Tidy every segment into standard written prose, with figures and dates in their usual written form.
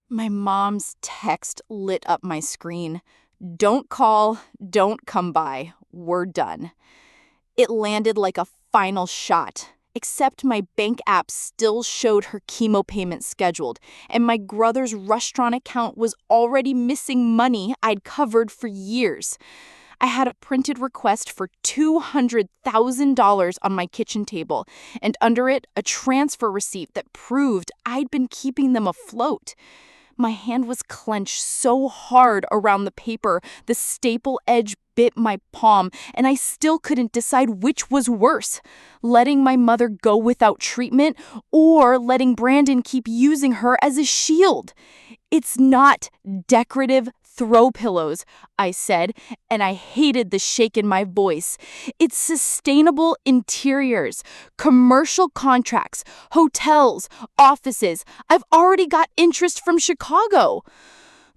My mom's text lit up my screen. Don't call, don't come by. We're done. It landed like a final shot, except my bank app still showed her chemo payment scheduled, and my brother's restaurant account was already missing money I'd covered for years. I had a printed request for $200,000 on my kitchen table, and under it, a transfer receipt that proved I'd been keeping them afloat. My hand was clenched so hard around the paper, the staple edge bit my palm, and I still couldn't decide which was worse, letting my mother go without treatment or letting Brandon keep using her as a shield. It's not decorative throw pillows, I said, and I hated the shake in my voice. It's sustainable interiors, commercial contracts, hotels, offices. I've already got interest from Chicago.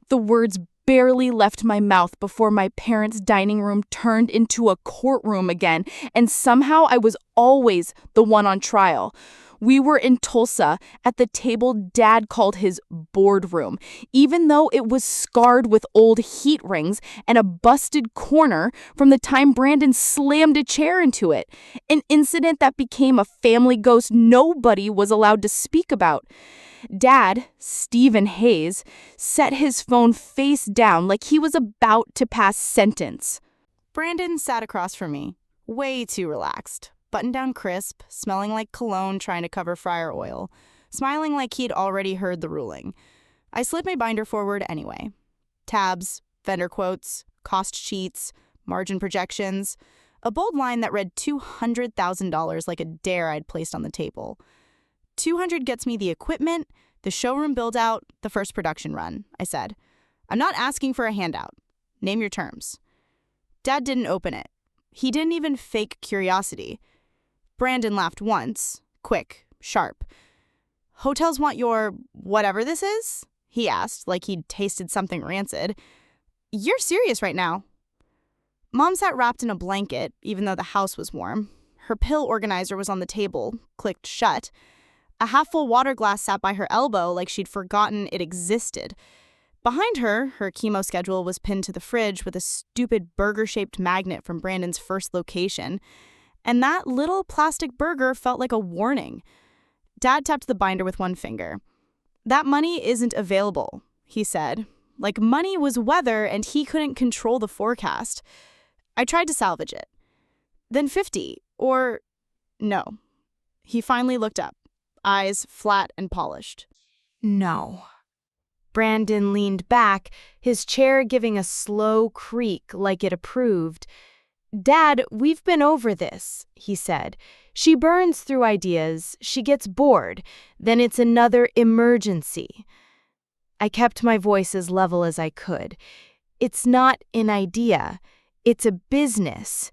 The words barely left my mouth before my parents' dining room turned into a courtroom again, and somehow I was always the one on trial. We were in Tulsa at the table Dad called his boardroom, even though it was scarred with old heat rings and a busted corner from the time Brandon slammed a chair into it, an incident that became a family ghost nobody was allowed to speak about. Dad, Stephen Hayes, set his phone face down like he was about to pass sentence. Brandon sat across from me, way too relaxed. Button down crisp, smelling like cologne trying to cover fryer oil, smiling like he'd already heard the ruling. I slid my binder forward anyway. Tabs, vendor quotes, cost sheets, margin projections, a bold line that read $200,000 like a dare I'd placed on the table. 200 gets me the equipment, the showroom build-out, the first production run, I said. I'm not asking for a handout. Name your terms. Dad didn't open it. He didn't even fake curiosity. Brandon laughed once, quick, sharp. Hotels want your whatever this is? He asked, like he'd tasted something rancid. You're serious right now. Mom sat wrapped in a blanket, even though the house was warm. Her pill organizer was on the table, clicked shut. A half-full water glass sat by her elbow like she'd forgotten it existed. Behind her, her chemo schedule was pinned to the fridge with a stupid burger-shaped magnet from Brandon's first location. And that little plastic burger felt like a warning. Dad tapped the binder with one finger. That money isn't available, he said. Like money was weather and he couldn't control the forecast. I tried to salvage it. Then 50, or no. He finally looked up, eyes flat and polished. No. Brandon leaned back, his chair giving a slow creak like it approved. Dad, we've been over this, he said. She burns through ideas, she gets bored, then it's another emergency. I kept my voice as level as I could. It's not an idea, it's a business.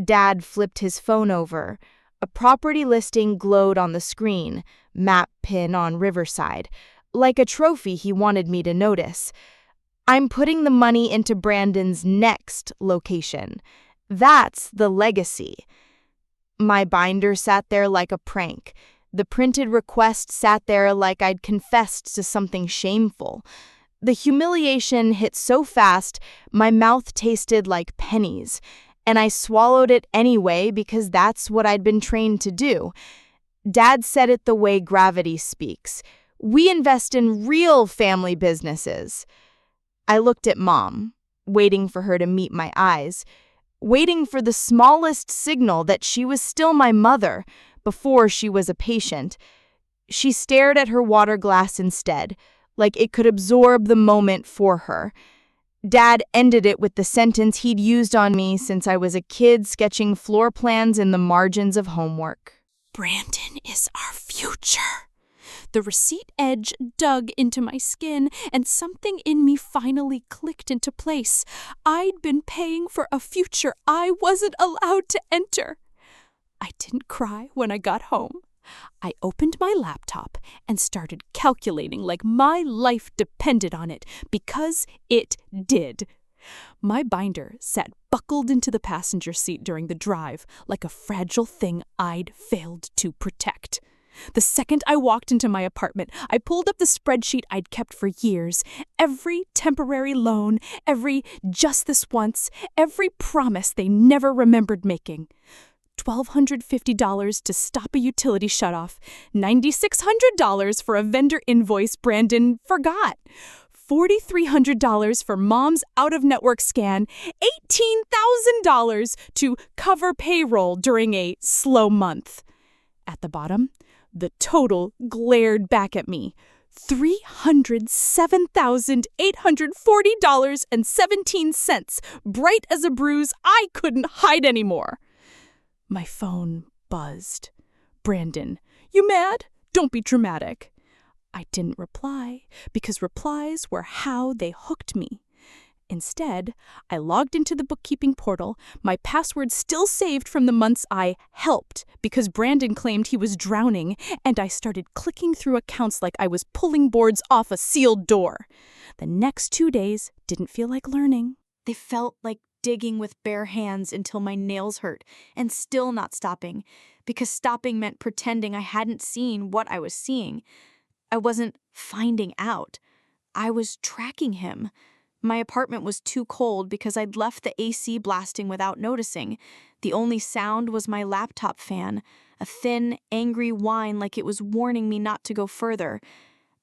Dad flipped his phone over. A property listing glowed on the screen, map pin on Riverside, like a trophy he wanted me to notice. I'm putting the money into Brandon's next location. That's the legacy. My binder sat there like a prank. The printed request sat there like I'd confessed to something shameful. The humiliation hit so fast, my mouth tasted like pennies, and I swallowed it anyway because that's what I'd been trained to do. Dad said it the way gravity speaks. We invest in real family businesses. I looked at Mom, waiting for her to meet my eyes, waiting for the smallest signal that she was still my mother before she was a patient. She stared at her water glass instead, like it could absorb the moment for her. Dad ended it with the sentence he'd used on me since I was a kid sketching floor plans in the margins of homework. Brandon is our future. The receipt edge dug into my skin, and something in me finally clicked into place. I'd been paying for a future I wasn't allowed to enter. I didn't cry when I got home. I opened my laptop and started calculating like my life depended on it, because it did. My binder sat buckled into the passenger seat during the drive like a fragile thing I'd failed to protect. The second I walked into my apartment, I pulled up the spreadsheet I'd kept for years. Every temporary loan, every just this once, every promise they never remembered making. $1,250 to stop a utility shutoff, $9,600 for a vendor invoice Brandon forgot, $4,300 for mom's out-of-network scan, $18,000 to cover payroll during a slow month. At the bottom, the total glared back at me. $307,840.17, bright as a bruise I couldn't hide anymore. My phone buzzed. "Brandon, you mad? Don't be dramatic." I didn't reply, because replies were how they hooked me. Instead, I logged into the bookkeeping portal, my password still saved from the months I helped because Brandon claimed he was drowning, and I started clicking through accounts like I was pulling boards off a sealed door. The next 2 days didn't feel like learning. They felt like digging with bare hands until my nails hurt, and still not stopping, because stopping meant pretending I hadn't seen what I was seeing. I wasn't finding out. I was tracking him. My apartment was too cold because I'd left the AC blasting without noticing. The only sound was my laptop fan, a thin, angry whine like it was warning me not to go further.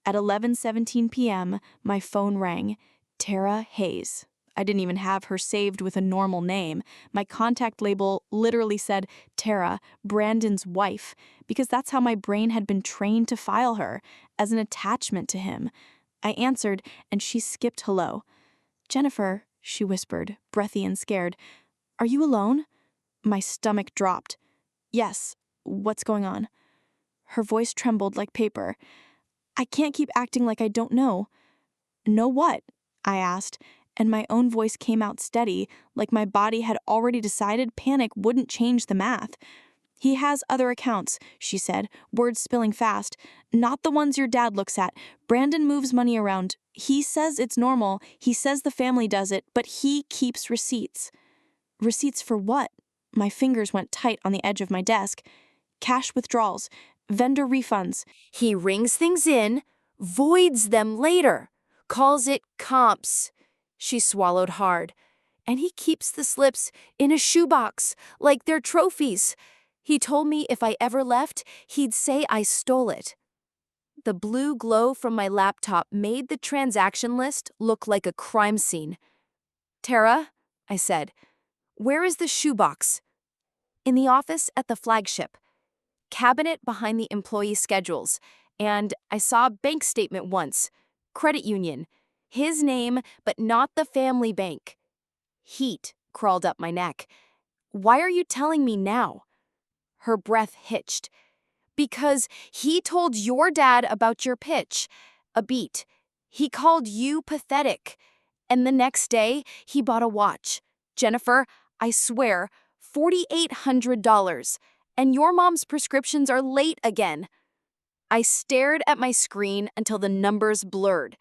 At 11:17 p.m., my phone rang. Tara Hayes. I didn't even have her saved with a normal name. My contact label literally said Tara, Brandon's wife, because that's how my brain had been trained to file her, as an attachment to him. I answered, and she skipped hello. "Jennifer," she whispered, breathy and scared. "Are you alone?" My stomach dropped. "Yes. What's going on?" Her voice trembled like paper. "I can't keep acting like I don't know." "Know what?" I asked, and my own voice came out steady, like my body had already decided panic wouldn't change the math. "He has other accounts," she said, words spilling fast. "Not the ones your dad looks at. Brandon moves money around. He says it's normal. He says the family does it, but he keeps receipts." "Receipts for what?" My fingers went tight on the edge of my desk. "Cash withdrawals, vendor refunds." He rings things in, voids them later, calls it comps. She swallowed hard. "And he keeps the slips in a shoebox, like they're trophies. He told me if I ever left, he'd say I stole it." The blue glow from my laptop made the transaction list look like a crime scene. "Tara," I said, "where is the shoebox?" "In the office at the flagship. Cabinet behind the employee schedules. And I saw a bank statement once. Credit union. His name, but not the family bank." Heat crawled up my neck. "Why are you telling me now?" Her breath hitched. "Because he told your dad about your pitch. A beat. He called you pathetic. And the next day, he bought a watch. Jennifer, I swear, $4,800. And your mom's prescriptions are late again." I stared at my screen until the numbers blurred.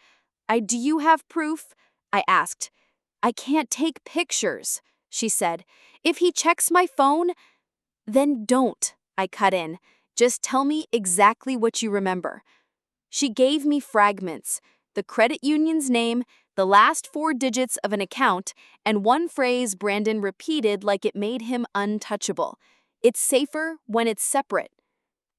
"Do you have proof?" I asked. "I can't take pictures," she said. "If he checks my phone, then don't," I cut in. "Just tell me exactly what you remember." She gave me fragments, the credit union's name, the last 4 digits of an account, and one phrase Brandon repeated like it made him untouchable. "It's safer when it's separate."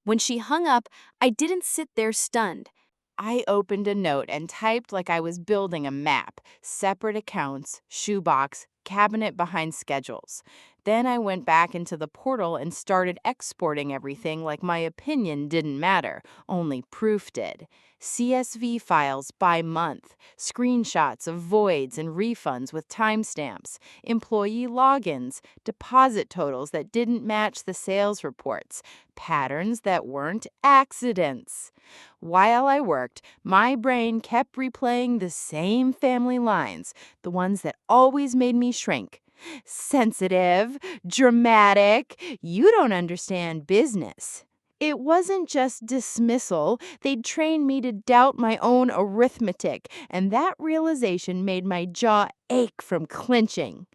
When she hung up, I didn't sit there stunned. I opened a note and typed like I was building a map. Separate accounts, shoebox, cabinet behind schedules. Then I went back into the portal and started exporting everything like my opinion didn't matter, only proof did. CSV files by month, screenshots of voids and refunds with timestamps, employee logins, deposit totals that didn't match the sales reports, patterns that weren't accidents. While I worked, my brain kept replaying the same family lines, the ones that always made me shrink. Sensitive, dramatic, you don't understand business. It wasn't just dismissal, they'd trained me to doubt my own arithmetic, and that realization made my jaw ache from clenching.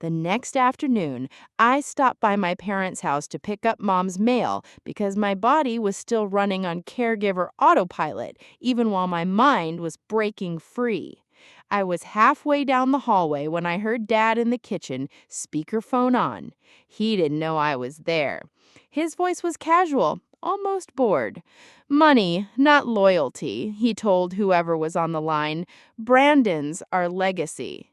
The next afternoon, I stopped by my parents' house to pick up Mom's mail because my body was still running on caregiver autopilot, even while my mind was breaking free. I was halfway down the hallway when I heard Dad in the kitchen, speakerphone on. He didn't know I was there. His voice was casual, almost bored. "Money, not loyalty," he told whoever was on the line. "Brandon's our legacy."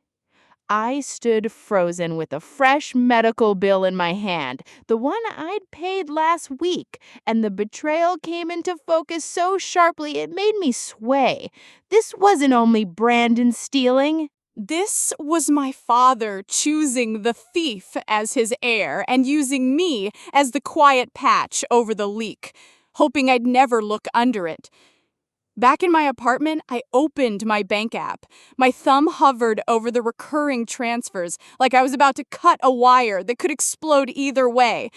I stood frozen with a fresh medical bill in my hand, the one I'd paid last week, and the betrayal came into focus so sharply it made me sway. This wasn't only Brandon stealing. This was my father choosing the thief as his heir and using me as the quiet patch over the leak, hoping I'd never look under it. Back in my apartment, I opened my bank app. My thumb hovered over the recurring transfers like I was about to cut a wire that could explode either way.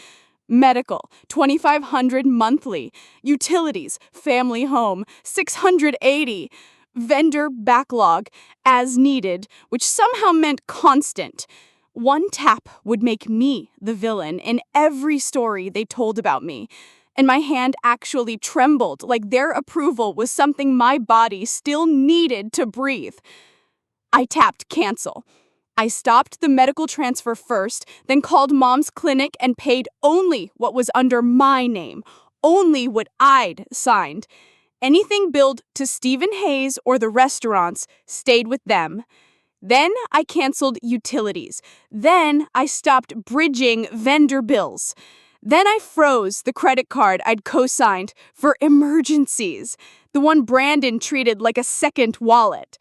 Medical, $2,500 monthly. Utilities, family home, $680. Vendor backlog, as needed, which somehow meant constant. One tap would make me the villain in every story they told about me. And my hand actually trembled like their approval was something my body still needed to breathe. I tapped cancel. I stopped the medical transfer first, then called Mom's clinic and paid only what was under my name, only what I'd signed. Anything billed to Stephen Hayes or the restaurants stayed with them. Then I canceled utilities. Then I stopped bridging vendor bills. Then I froze the credit card I'd co-signed for emergencies, the one Brandon treated like a second wallet.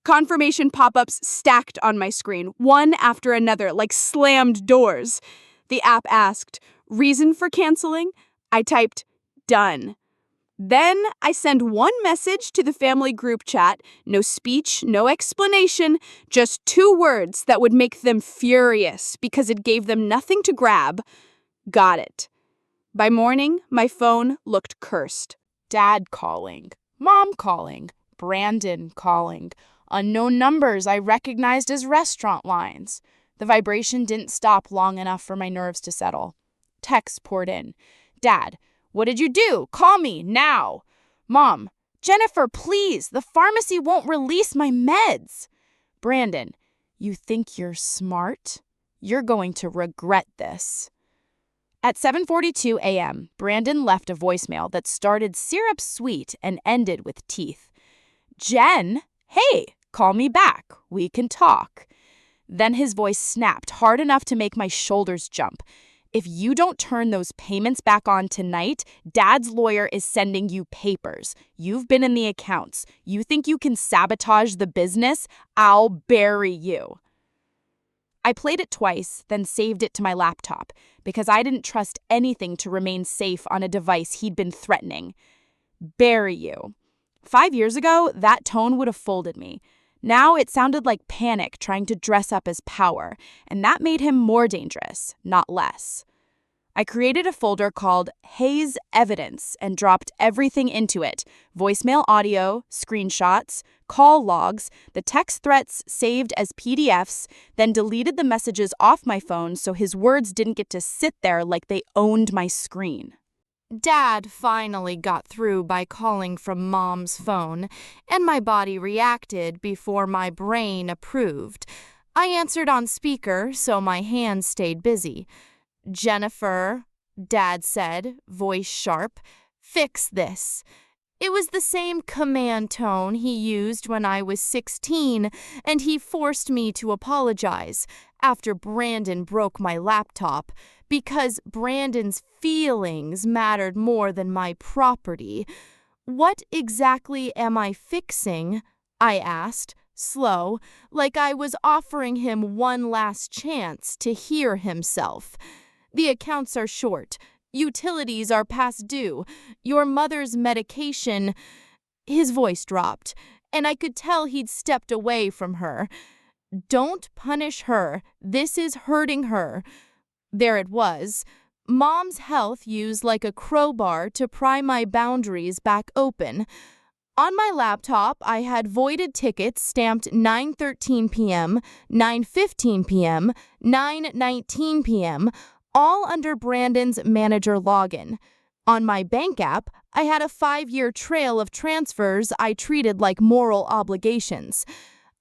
Confirmation pop-ups stacked on my screen, one after another, like slammed doors. The app asked, "Reason for canceling?" I typed, "Done." Then I send one message to the family group chat, no speech, no explanation, just 2 words that would make them furious because it gave them nothing to grab. Got it. By morning, my phone looked cursed. Dad calling, Mom calling, Brandon calling, unknown numbers I recognized as restaurant lines. The vibration didn't stop long enough for my nerves to settle. Texts poured in. "Dad, what did you do? Call me, now." "Mom, Jennifer, please, the pharmacy won't release my meds." "Brandon, you think you're smart? You're going to regret this." At 7:42 a.m., Brandon left a voicemail that started syrup sweet and ended with teeth. "Jen, hey, call me back. We can talk." Then his voice snapped hard enough to make my shoulders jump. "If you don't turn those payments back on tonight, Dad's lawyer is sending you papers. You've been in the accounts. You think you can sabotage the business? I'll bury you." I played it twice, then saved it to my laptop, because I didn't trust anything to remain safe on a device he'd been threatening. Bury you. 5 years ago, that tone would have folded me. Now it sounded like panic trying to dress up as power, and that made him more dangerous, not less. I created a folder called Hayes Evidence and dropped everything into it: voicemail audio, screenshots, call logs, the text threats saved as PDFs, then deleted the messages off my phone so his words didn't get to sit there like they owned my screen. Dad finally got through by calling from Mom's phone, and my body reacted before my brain approved. I answered on speaker, so my hands stayed busy. "Jennifer," Dad said, voice sharp, "fix this." It was the same command tone he used when I was 16, and he forced me to apologize after Brandon broke my laptop, because Brandon's feelings mattered more than my property. "What exactly am I fixing?" I asked, slow, like I was offering him one last chance to hear himself. "The accounts are short. Utilities are past due. Your mother's medication—" His voice dropped, and I could tell he'd stepped away from her. "Don't punish her. This is hurting her." There it was. Mom's health used like a crowbar to pry my boundaries back open. On my laptop, I had voided tickets stamped 9:13 p.m., 9:15 p.m., 9:19 p.m., all under Brandon's manager login. On my bank app, I had a 5-year trail of transfers I treated like moral obligations.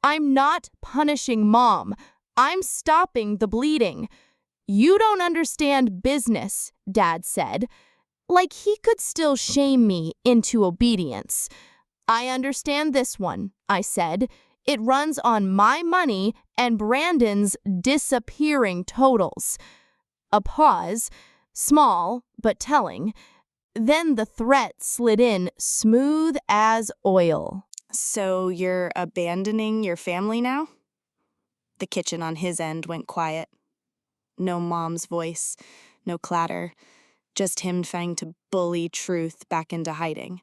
I'm not punishing Mom. I'm stopping the bleeding. You don't understand business, Dad said. Like he could still shame me into obedience. I understand this one, I said. It runs on my money and Brandon's disappearing totals. A pause, small but telling. Then the threat slid in smooth as oil. So you're abandoning your family now? The kitchen on his end went quiet. No Mom's voice, no clatter, just him trying to bully truth back into hiding.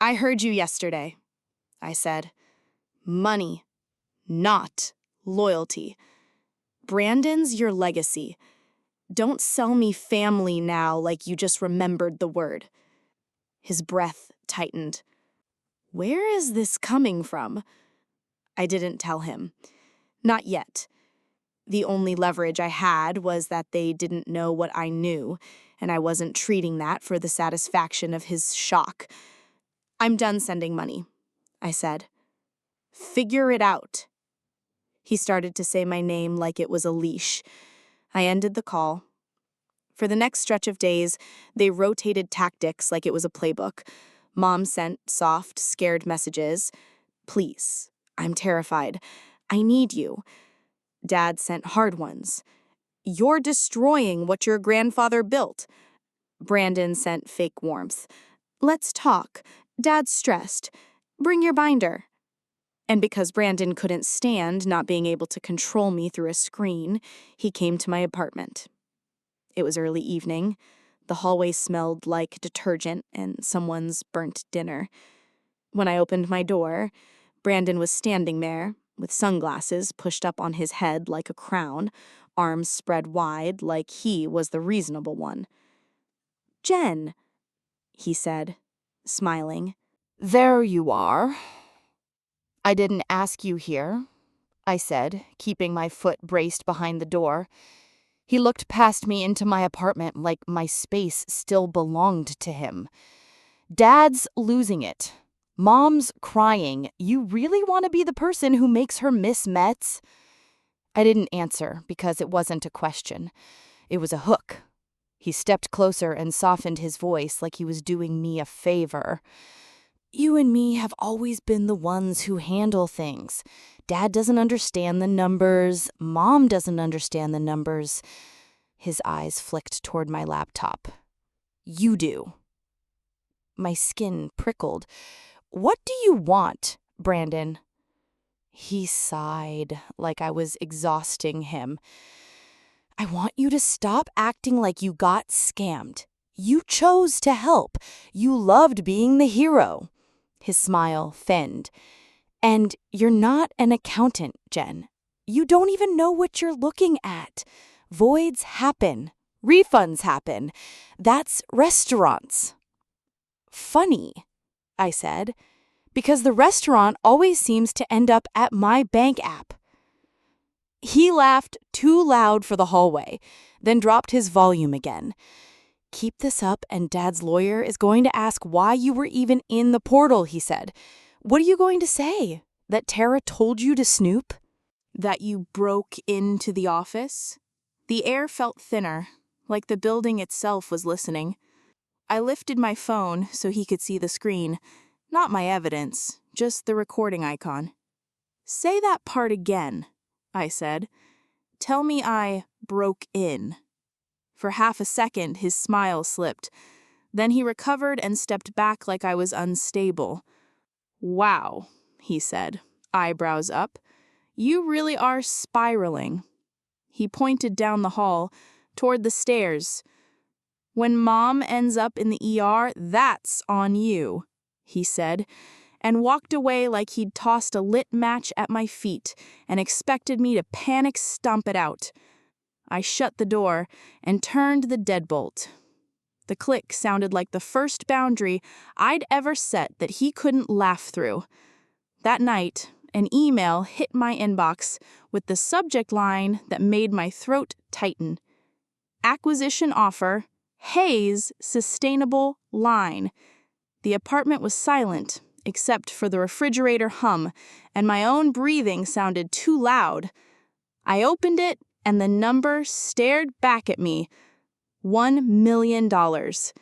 I heard you yesterday, I said. Money, not loyalty. Brandon's your legacy. Don't sell me family now like you just remembered the word. His breath tightened. Where is this coming from? I didn't tell him. Not yet. The only leverage I had was that they didn't know what I knew, and I wasn't treating that for the satisfaction of his shock. I'm done sending money, I said. Figure it out. He started to say my name like it was a leash. I ended the call. For the next stretch of days, they rotated tactics like it was a playbook. Mom sent soft, scared messages. Please, I'm terrified. I need you. Dad sent hard ones. You're destroying what your grandfather built. Brandon sent fake warmth. Let's talk. Dad's stressed. Bring your binder. And because Brandon couldn't stand not being able to control me through a screen, he came to my apartment. It was early evening. The hallway smelled like detergent and someone's burnt dinner. When I opened my door, Brandon was standing there, with sunglasses pushed up on his head like a crown, arms spread wide like he was the reasonable one. Jen, he said, smiling. There you are. I didn't ask you here, I said, keeping my foot braced behind the door. He looked past me into my apartment like my space still belonged to him. Dad's losing it. Mom's crying. You really want to be the person who makes her miss Mets? I didn't answer because it wasn't a question. It was a hook. He stepped closer and softened his voice like he was doing me a favor. You and me have always been the ones who handle things. Dad doesn't understand the numbers. Mom doesn't understand the numbers. His eyes flicked toward my laptop. You do. My skin prickled. What do you want, Brandon? He sighed like I was exhausting him. I want you to stop acting like you got scammed. You chose to help. You loved being the hero. His smile thinned. And you're not an accountant, Jen. You don't even know what you're looking at. Voids happen. Refunds happen. That's restaurants. Funny, I said, because the restaurant always seems to end up at my bank app. He laughed too loud for the hallway, then dropped his volume again. Keep this up and Dad's lawyer is going to ask why you were even in the portal, he said. What are you going to say? That Tara told you to snoop? That you broke into the office? The air felt thinner, like the building itself was listening. I lifted my phone so he could see the screen. Not my evidence, just the recording icon. Say that part again, I said. Tell me I broke in. For half a second, his smile slipped. Then he recovered and stepped back like I was unstable. Wow, he said, eyebrows up. You really are spiraling. He pointed down the hall, toward the stairs. When Mom ends up in the ER, that's on you, he said, and walked away like he'd tossed a lit match at my feet and expected me to panic stomp it out. I shut the door and turned the deadbolt. The click sounded like the first boundary I'd ever set that he couldn't laugh through. That night, an email hit my inbox with the subject line that made my throat tighten. Acquisition offer, Hayes Sustainable Line. The apartment was silent, except for the refrigerator hum, and my own breathing sounded too loud. I opened it, and the number stared back at me. $1 million. $1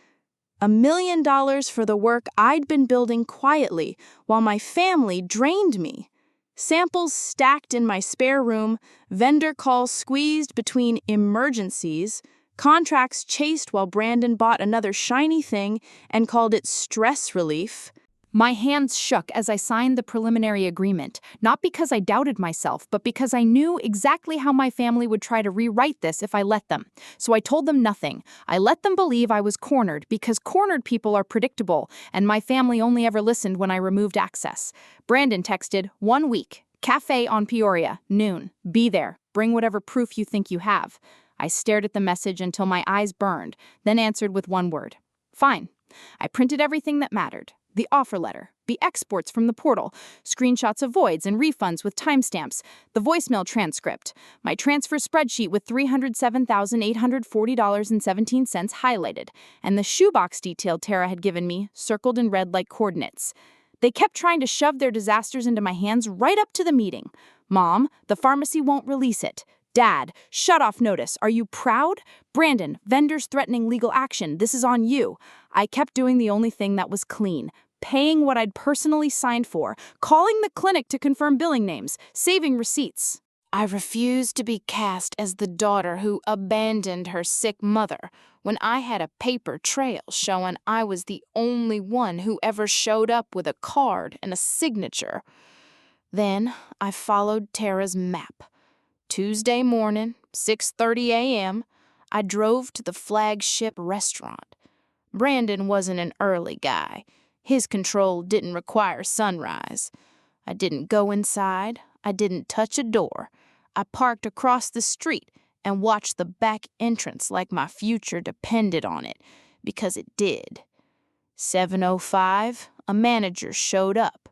million for the work I'd been building quietly while my family drained me. Samples stacked in my spare room, vendor calls squeezed between emergencies, contracts chased while Brandon bought another shiny thing and called it stress relief. My hands shook as I signed the preliminary agreement, not because I doubted myself, but because I knew exactly how my family would try to rewrite this if I let them. So I told them nothing. I let them believe I was cornered, because cornered people are predictable, and my family only ever listened when I removed access. Brandon texted, 1 week, cafe on Peoria, noon, be there, bring whatever proof you think you have. I stared at the message until my eyes burned, then answered with one word, fine. I printed everything that mattered. The offer letter, the exports from the portal, screenshots of voids and refunds with timestamps, the voicemail transcript, my transfer spreadsheet with $307,840.17 highlighted, and the shoebox detail Tara had given me, circled in red like coordinates. They kept trying to shove their disasters into my hands right up to the meeting. Mom, the pharmacy won't release it. Dad, shut-off notice. Are you proud? Brandon, vendors threatening legal action. This is on you. I kept doing the only thing that was clean. Paying what I'd personally signed for, calling the clinic to confirm billing names, saving receipts. I refused to be cast as the daughter who abandoned her sick mother when I had a paper trail showing I was the only one who ever showed up with a card and a signature. Then I followed Tara's map. Tuesday morning, 6:30 a.m., I drove to the flagship restaurant. Brandon wasn't an early guy. His control didn't require sunrise. I didn't go inside. I didn't touch a door. I parked across the street and watched the back entrance like my future depended on it, because it did. 7:05, a manager showed up.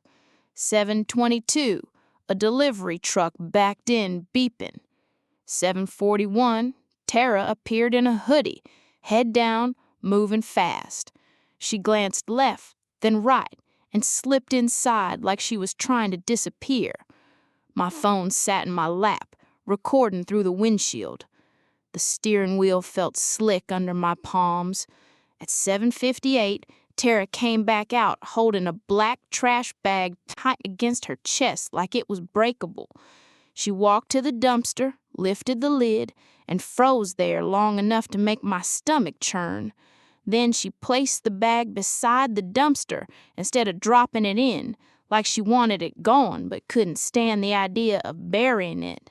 7:22, a delivery truck backed in beeping. 7:41, Tara appeared in a hoodie, head down, moving fast. She glanced left, then right, and slipped inside like she was trying to disappear. My phone sat in my lap, recording through the windshield. The steering wheel felt slick under my palms. At 7:58, Tara came back out holding a black trash bag tight against her chest like it was breakable. She walked to the dumpster, lifted the lid, and froze there long enough to make my stomach churn. Then she placed the bag beside the dumpster instead of dropping it in, like she wanted it gone but couldn't stand the idea of burying it.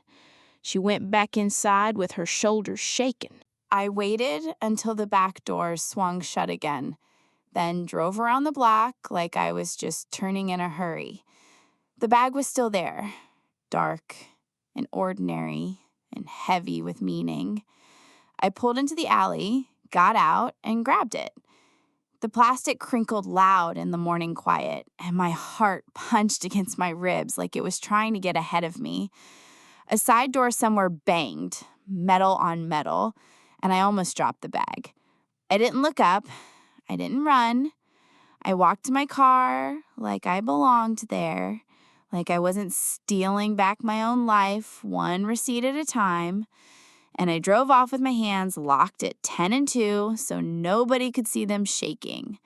She went back inside with her shoulders shaking. I waited until the back door swung shut again, then drove around the block like I was just turning in a hurry. The bag was still there, dark and ordinary and heavy with meaning. I pulled into the alley, got out, and grabbed it. The plastic crinkled loud in the morning quiet, and my heart punched against my ribs like it was trying to get ahead of me. A side door somewhere banged, metal on metal, and I almost dropped the bag. I didn't look up. I didn't run. I walked to my car like I belonged there, like I wasn't stealing back my own life, one receipt at a time. And I drove off with my hands locked at 10 and 2 so nobody could see them shaking.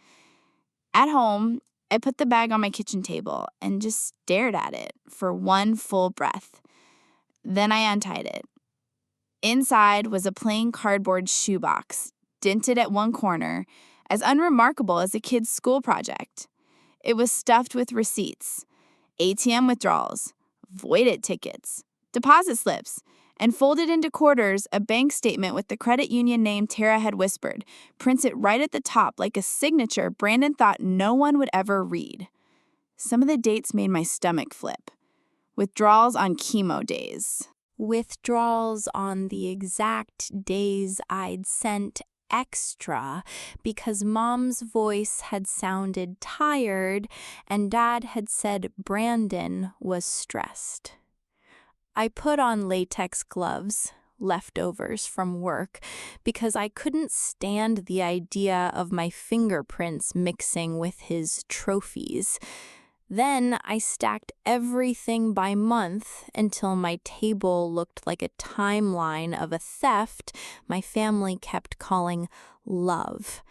At home, I put the bag on my kitchen table and just stared at it for one full breath. Then I untied it. Inside was a plain cardboard shoebox, dented at one corner, as unremarkable as a kid's school project. It was stuffed with receipts, ATM withdrawals, voided tickets, deposit slips, and folded into quarters a bank statement with the credit union name Tara had whispered, printed right at the top like a signature Brandon thought no one would ever read. Some of the dates made my stomach flip. Withdrawals on chemo days. Withdrawals on the exact days I'd sent extra because Mom's voice had sounded tired and Dad had said Brandon was stressed. I put on latex gloves, leftovers from work, because I couldn't stand the idea of my fingerprints mixing with his trophies. Then I stacked everything by month until my table looked like a timeline of a theft my family kept calling love.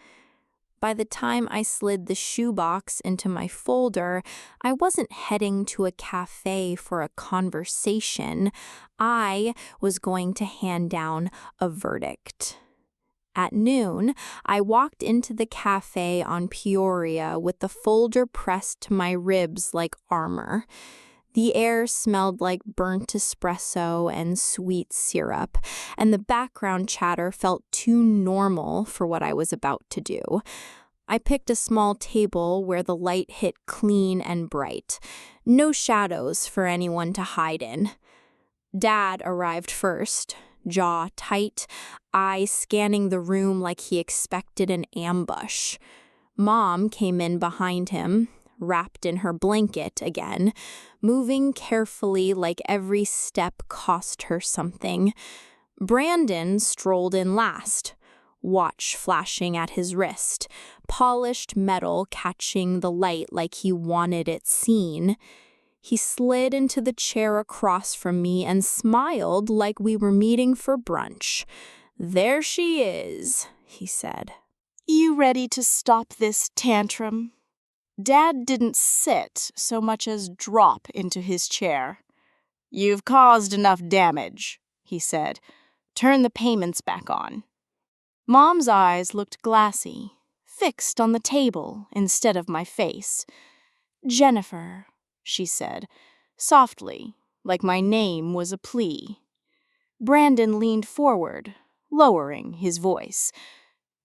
By the time I slid the shoebox into my folder, I wasn't heading to a cafe for a conversation. I was going to hand down a verdict. At noon, I walked into the cafe on Peoria with the folder pressed to my ribs like armor. The air smelled like burnt espresso and sweet syrup, and the background chatter felt too normal for what I was about to do. I picked a small table where the light hit clean and bright. No shadows for anyone to hide in. Dad arrived first, jaw tight, eyes scanning the room like he expected an ambush. Mom came in behind him, wrapped in her blanket again, moving carefully like every step cost her something. Brandon strolled in last, watch flashing at his wrist, polished metal catching the light like he wanted it seen. He slid into the chair across from me and smiled like we were meeting for brunch. "There she is," he said. "You ready to stop this tantrum?" Dad didn't sit so much as drop into his chair. "You've caused enough damage," he said. "Turn the payments back on." Mom's eyes looked glassy, fixed on the table instead of my face. "Jennifer," she said, softly, like my name was a plea. Brandon leaned forward, lowering his voice.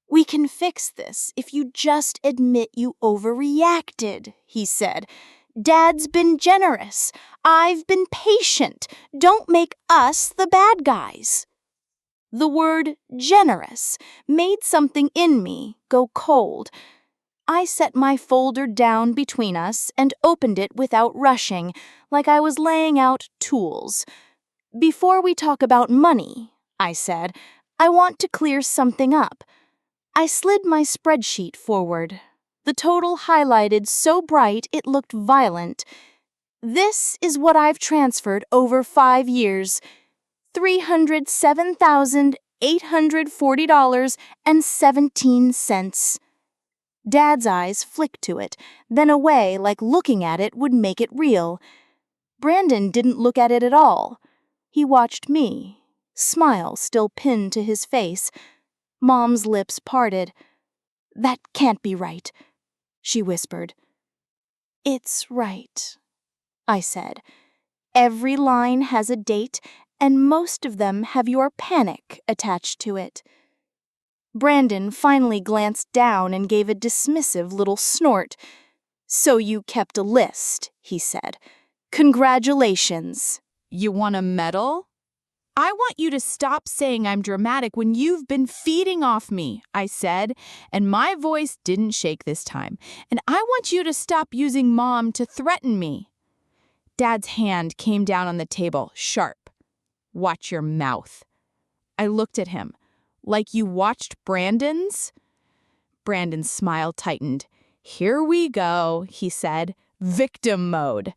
"We can fix this if you just admit you overreacted," he said. "Dad's been generous. I've been patient. Don't make us the bad guys." The word generous made something in me go cold. I set my folder down between us and opened it without rushing, like I was laying out tools. "Before we talk about money," I said, "I want to clear something up." I slid my spreadsheet forward, the total highlighted so bright it looked violent. "This is what I've transferred over 5 years. $307,840.17. Dad's eyes flicked to it, then away like looking at it would make it real. Brandon didn't look at it at all. He watched me, smile still pinned to his face. Mom's lips parted. "That can't be right," she whispered. "It's right," I said. "Every line has a date, and most of them have your panic attached to it." Brandon finally glanced down and gave a dismissive little snort. "So you kept a list," he said. "Congratulations." You want a medal? I want you to stop saying I'm dramatic when you've been feeding off me, I said, and my voice didn't shake this time. And I want you to stop using Mom to threaten me. Dad's hand came down on the table, sharp. "Watch your mouth." I looked at him. "Like you watched Brandon's?" Brandon's smile tightened. "Here we go," he said. "Victim mode."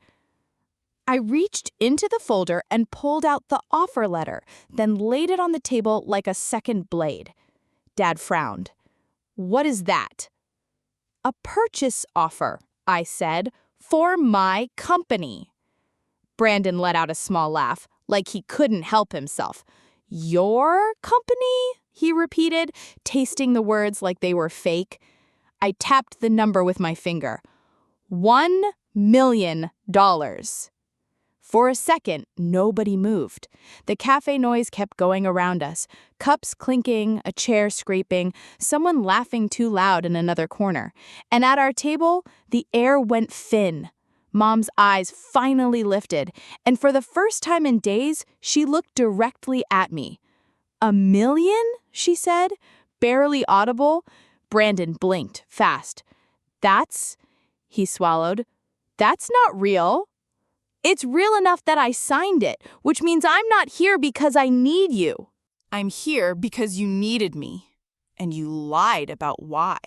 I reached into the folder and pulled out the offer letter, then laid it on the table like a second blade. Dad frowned. "What is that?" "A purchase offer," I said, "for my company." Brandon let out a small laugh, like he couldn't help himself. "Your company?" he repeated, tasting the words like they were fake. I tapped the number with my finger. $1 million. For a second, nobody moved. The cafe noise kept going around us, cups clinking, a chair scraping, someone laughing too loud in another corner. And at our table, the air went thin. Mom's eyes finally lifted, and for the first time in days, she looked directly at me. "$1 million?" she said. barely audible. Brandon blinked fast. He swallowed. That's not real. It's real enough that I signed it, which means I'm not here because I need you. I'm here because you needed me, and you lied about why.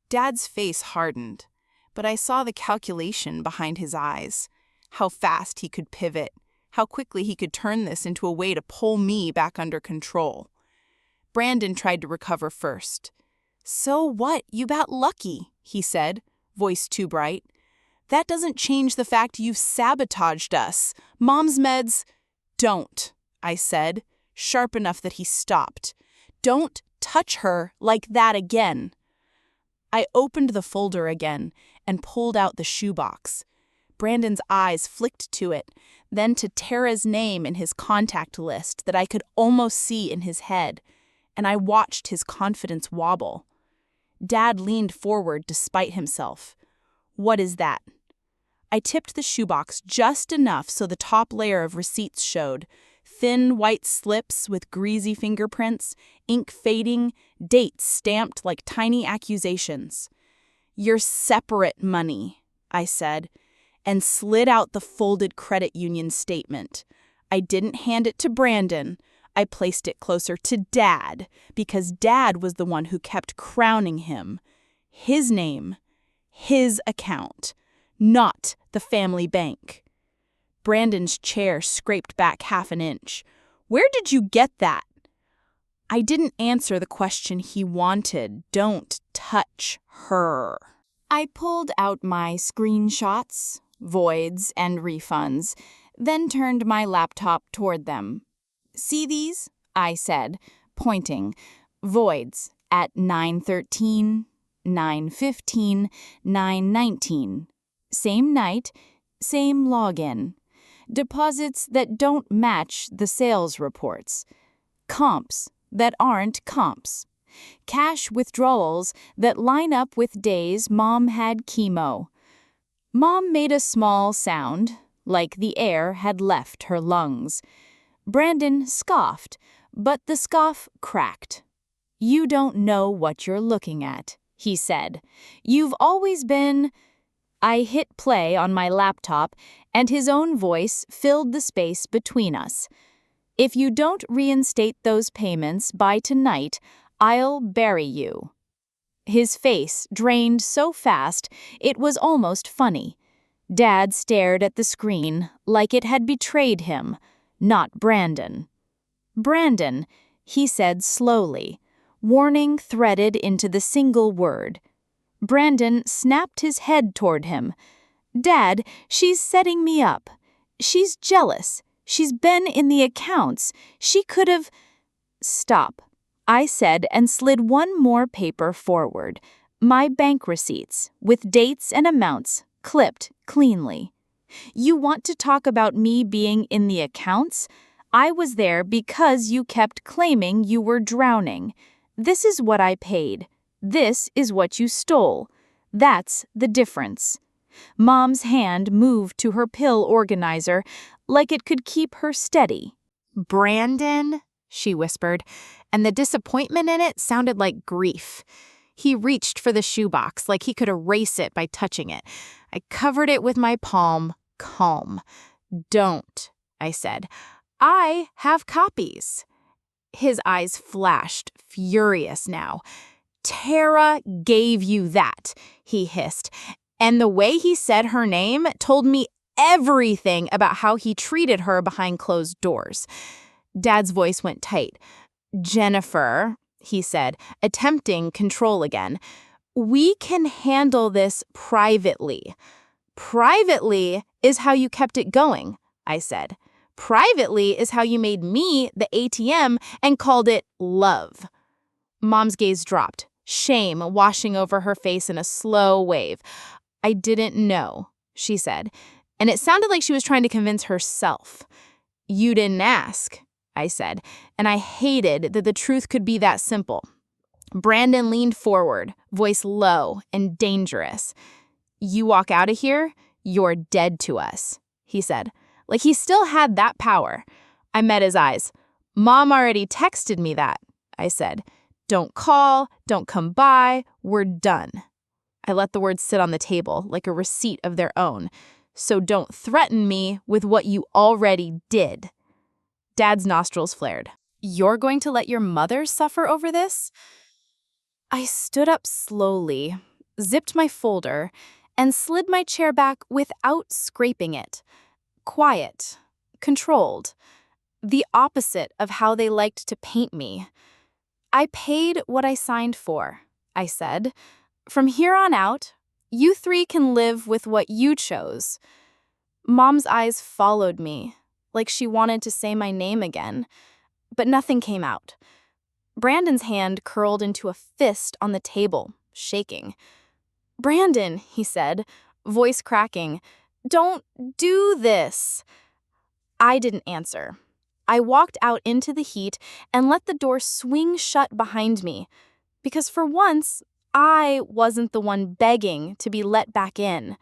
Dad's face hardened, but I saw the calculation behind his eyes, how fast he could pivot, how quickly he could turn this into a way to pull me back under control. Brandon tried to recover first. So what? You got lucky, he said, voice too bright. That doesn't change the fact you've sabotaged us. Mom's meds. Don't, I said, sharp enough that he stopped. Don't touch her like that again. I opened the folder again and pulled out the shoebox. Brandon's eyes flicked to it, then to Tara's name in his contact list that I could almost see in his head, and I watched his confidence wobble. Dad leaned forward despite himself. What is that? I tipped the shoebox just enough so the top layer of receipts showed. Thin white slips with greasy fingerprints, ink fading, dates stamped like tiny accusations. Your separate money, I said, and slid out the folded credit union statement. I didn't hand it to Brandon. I placed it closer to Dad, because Dad was the one who kept crowning him. His name, his account, not the family bank. Brandon's chair scraped back half an inch. Where did you get that? I didn't answer the question he wanted. Don't touch her. I pulled out my screenshots, voids, and refunds, then turned my laptop toward them. See these? I said, pointing. Voids at 9:13, 9:15, 9:19. Same night, same login. Deposits that don't match the sales reports. Comps that aren't comps. Cash withdrawals that line up with days Mom had chemo. Mom made a small sound, like the air had left her lungs. Brandon scoffed, but the scoff cracked. You don't know what you're looking at, he said. You've always been... I hit play on my laptop, and his own voice filled the space between us. If you don't reinstate those payments by tonight, I'll bury you. His face drained so fast it was almost funny. Dad stared at the screen like it had betrayed him, not Brandon. Brandon, he said slowly, warning threaded into the single word. Brandon snapped his head toward him. Dad, she's setting me up. She's jealous. She's been in the accounts. She could have... Stop, I said and slid one more paper forward. My bank receipts, with dates and amounts, clipped cleanly. You want to talk about me being in the accounts? I was there because you kept claiming you were drowning. This is what I paid. This is what you stole. That's the difference. Mom's hand moved to her pill organizer like it could keep her steady. Brandon, she whispered, and the disappointment in it sounded like grief. He reached for the shoebox like he could erase it by touching it. I covered it with my palm, calm. Don't, I said. I have copies. His eyes flashed, furious now. Tara gave you that, he hissed. And the way he said her name told me everything about how he treated her behind closed doors. Dad's voice went tight. Jennifer, he said, attempting control again, we can handle this privately. Privately is how you kept it going, I said. Privately is how you made me the ATM and called it love. Mom's gaze dropped, shame washing over her face in a slow wave. I didn't know, she said, and it sounded like she was trying to convince herself. You didn't ask, I said, and I hated that the truth could be that simple. Brandon leaned forward, voice low and dangerous. You walk out of here, you're dead to us, he said, like he still had that power. I met his eyes. Mom already texted me that, I said. Don't call, don't come by, we're done. I let the words sit on the table like a receipt of their own. So don't threaten me with what you already did. Dad's nostrils flared. You're going to let your mother suffer over this? I stood up slowly, zipped my folder, and slid my chair back without scraping it. Quiet, controlled. The opposite of how they liked to paint me. I paid what I signed for, I said. From here on out, you three can live with what you chose. Mom's eyes followed me, like she wanted to say my name again, but nothing came out. Brandon's hand curled into a fist on the table, shaking. Brandon, he said, voice cracking, don't do this. I didn't answer. I walked out into the heat and let the door swing shut behind me, because for once, I wasn't the one begging to be let back in.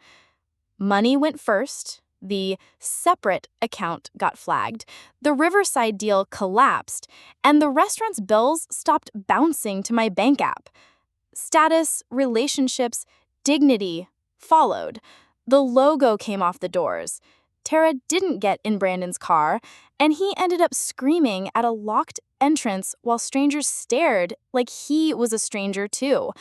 Money went first. The separate account got flagged. The Riverside deal collapsed, and the restaurant's bills stopped bouncing to my bank app. Status, relationships, dignity followed. The logo came off the doors. Tara didn't get in Brandon's car, and he ended up screaming at a locked entrance while strangers stared like he was a stranger too.